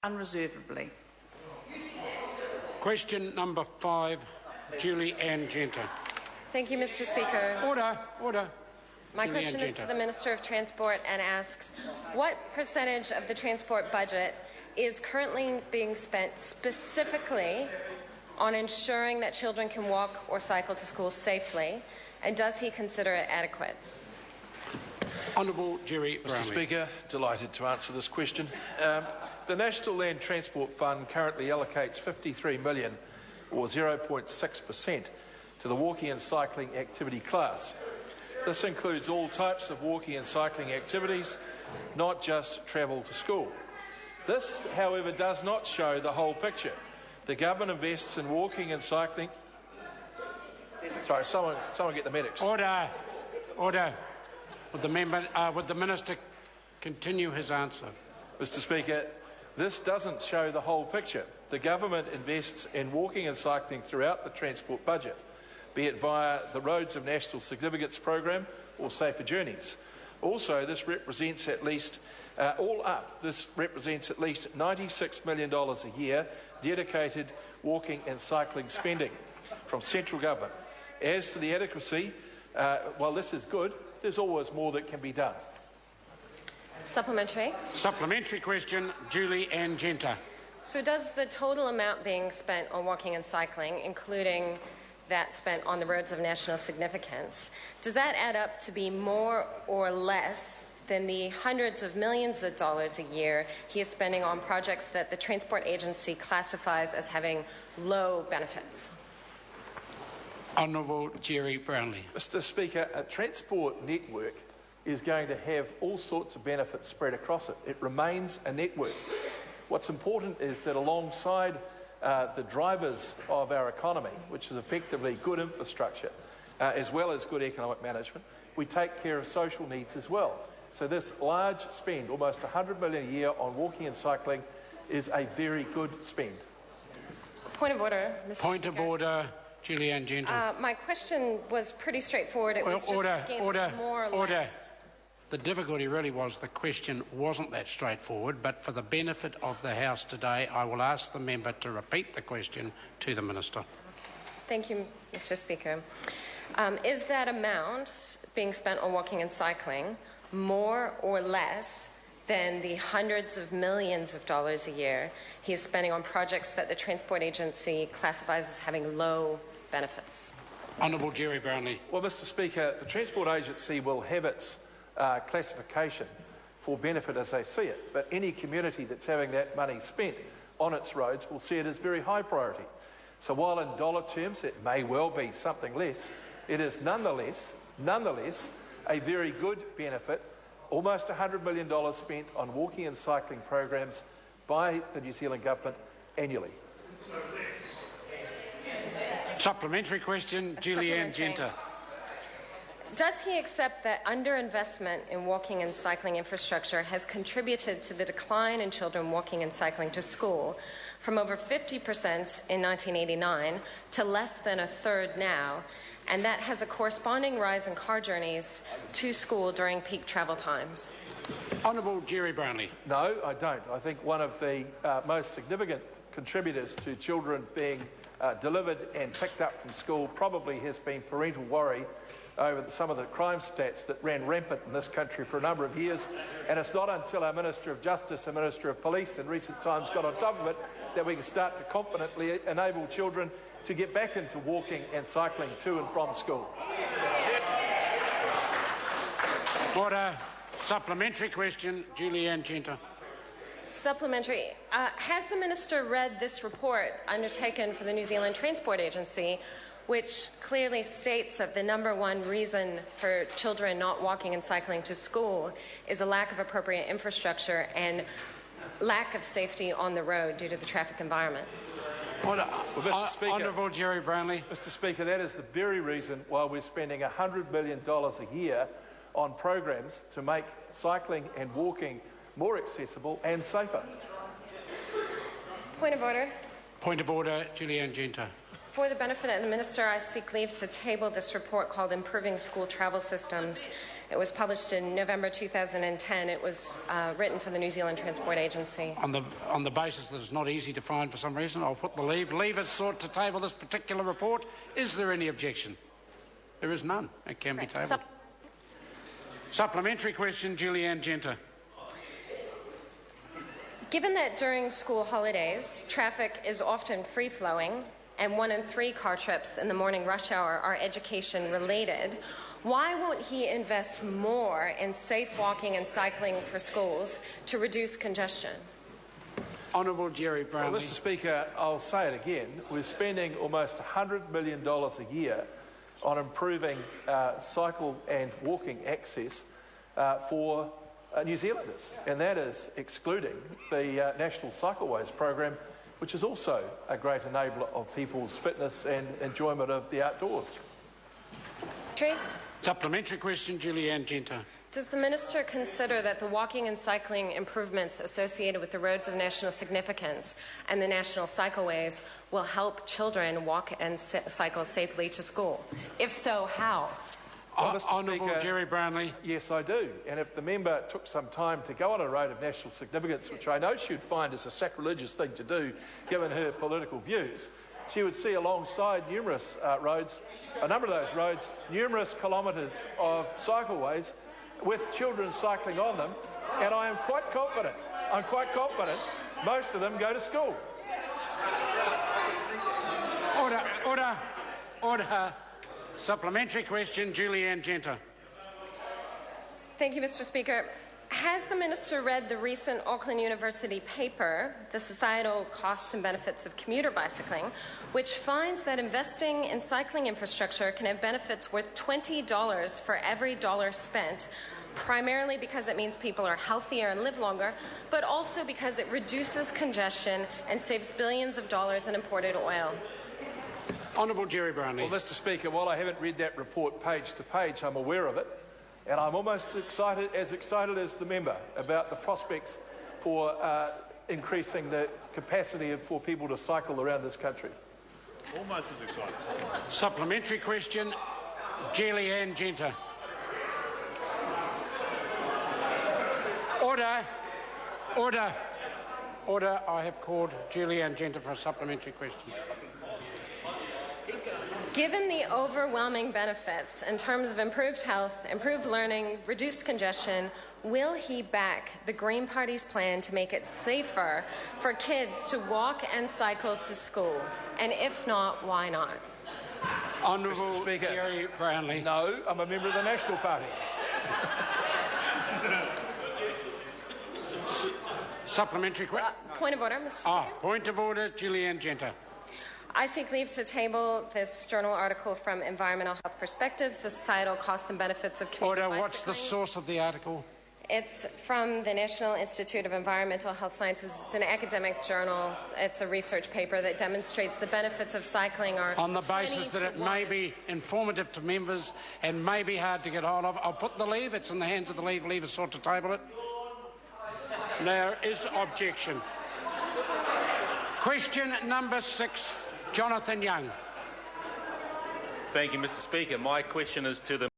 unreservedly. Question number 5, Julie Ann Genter. Thank you, Mr. Speaker. Order. My question is to the Minister of Transport and asks, what percentage of the transport budget is currently being spent specifically on ensuring that children can walk or cycle to school safely, and does he consider it adequate? Honourable Jerry Brownlee. Mr. Speaker, delighted to answer this question. The National Land Transport Fund currently allocates $53 million, or 0.6%, to the walking and cycling activity class. This includes all types of walking and cycling activities, not just travel to school. This, however, does not show the whole picture. The government invests in walking and cycling. Sorry, someone get the medics. Order. Would the Minister continue his answer? Mr. Speaker, this doesn't show the whole picture. The government invests in walking and cycling throughout the transport budget, be it via the Roads of National Significance program or Safer Journeys. Also, this represents at least, this represents at least $96 million a year dedicated walking and cycling spending from central government. As to the adequacy, while this is good, there's always more that can be done. Supplementary. Supplementary question, Julie Ann Genter. So does the total amount being spent on walking and cycling, including that spent on the roads of national significance, does that add up to be more or less than the hundreds of millions of dollars a year he is spending on projects that the Transport Agency classifies as having low benefits? Honourable Jerry Brownlee. Mr. Speaker, a transport network is going to have all sorts of benefits spread across it. It remains a network. What's important is that alongside the drivers of our economy, which is effectively good infrastructure, as well as good economic management, we take care of social needs as well. So this large spend, almost $100 million a year on walking and cycling, is a very good spend. Point of order, Mr. Point of order, Julie Ann Genter. My question was pretty straightforward. It was just asking if it's more or less. The difficulty really was the question wasn't that straightforward, but for the benefit of the House today, I will ask the member to repeat the question to the Minister. Thank you, Mr. Speaker. Is that amount being spent on walking and cycling more or less than the hundreds of millions of dollars a year he is spending on projects that the Transport Agency classifies as having low benefits? Honourable Jerry Brownlee. Well, Mr. Speaker, the Transport Agency will have its classification for benefit as they see it, but any community that's having that money spent on its roads will see it as very high priority. So while in dollar terms it may well be something less, it is nonetheless a very good benefit, almost $100 million spent on walking and cycling programs by the New Zealand Government annually. Supplementary question, Julie Ann Genter. Does he accept that underinvestment in walking and cycling infrastructure has contributed to the decline in children walking and cycling to school from over 50% in 1989 to less than a third now, and that has a corresponding rise in car journeys to school during peak travel times? Honourable Jerry Brownlee. No, I don't. I think one of the most significant contributors to children being delivered and picked up from school probably has been parental worry over some of the crime stats that ran rampant in this country for a number of years, and it's not until our Minister of Justice and Minister of Police in recent times got on top of it that we can start to confidently enable children to get back into walking and cycling to and from school. Order. Supplementary question, Julie Ann Genter. Supplementary. Has the Minister read this report undertaken for the New Zealand Transport Agency, which clearly states that the #1 reason for children not walking and cycling to school is a lack of appropriate infrastructure and lack of safety on the road due to the traffic environment? Well, Mr. Speaker, Honourable Jerry Brownlee. Mr. Speaker, that is the very reason why we're spending $100 million a year on programs to make cycling and walking more accessible and safer. Point of order. Point of order, Julie Ann Genter. For the benefit of the Minister, I seek leave to table this report called Improving School Travel Systems. It was published in November 2010. It was written for the New Zealand Transport Agency. On the basis that it's not easy to find for some reason, I'll put the leave. Leave is sought to table this particular report. Is there any objection? There is none. It can be tabled. Supplementary question, Julianne Genter. Given that during school holidays, traffic is often free-flowing and 1 in 3 car trips in the morning rush hour are education-related, why won't he invest more in safe walking and cycling for schools to reduce congestion? Honourable Jerry Brownlee. Well, Mr. Speaker, I'll say it again. We're spending almost $100 million a year on improving cycle and walking access for New Zealanders, and that is excluding the National Cycleways program, which is also a great enabler of people's fitness and enjoyment of the outdoors. Supplementary question, Julianne Genter. Does the Minister consider that the walking and cycling improvements associated with the roads of national significance and the national cycleways will help children walk and cycle safely to school? If so, how? Well, Honourable Speaker, Jerry Brownlee. Yes, I do. And if the member took some time to go on a road of national significance, which I know she would find is a sacrilegious thing to do given her political views, she would see alongside numerous roads, a number of those roads, numerous kilometres of cycleways with children cycling on them, and I'm quite confident most of them go to school. Order. Supplementary question, Julianne Genter. Thank you, Mr. Speaker. Has the Minister read the recent Auckland University paper, The Societal Costs and Benefits of Commuter Bicycling, which finds that investing in cycling infrastructure can have benefits worth $20 for every dollar spent, primarily because it means people are healthier and live longer, but also because it reduces congestion and saves billions of dollars in imported oil? Honourable Jerry Brownlee. Well, Mr. Speaker, while I haven't read that report page to page, I'm aware of it, and I'm almost as excited as the member about the prospects for increasing the capacity for people to cycle around this country. Almost as excited. Supplementary question, Julianne Genter. Order. I have called Julianne Genter for a supplementary question. Given the overwhelming benefits in terms of improved health, improved learning, reduced congestion, will he back the Green Party's plan to make it safer for kids to walk and cycle to school? And if not, why not? Honourable Speaker, Jerry Brownlee. No, I'm a member of the National Party. Supplementary question. Point of order, Mr. Speaker. Point of order, Julianne Genter. I seek leave to table this journal article from Environmental Health Perspectives, the Societal Costs and Benefits of Commuter Bicycling. What's the source of the article? It's from the National Institute of Environmental Health Sciences. It's an academic journal. It's a research paper that demonstrates the benefits of cycling are on the basis that it may be informative to members and may be hard to get hold of. I'll put the leave. It's in the hands of the leave. Leave is sought to table it. There is objection. Question number 6. Jonathan Young. Thank you, Mr. Speaker. My question is to the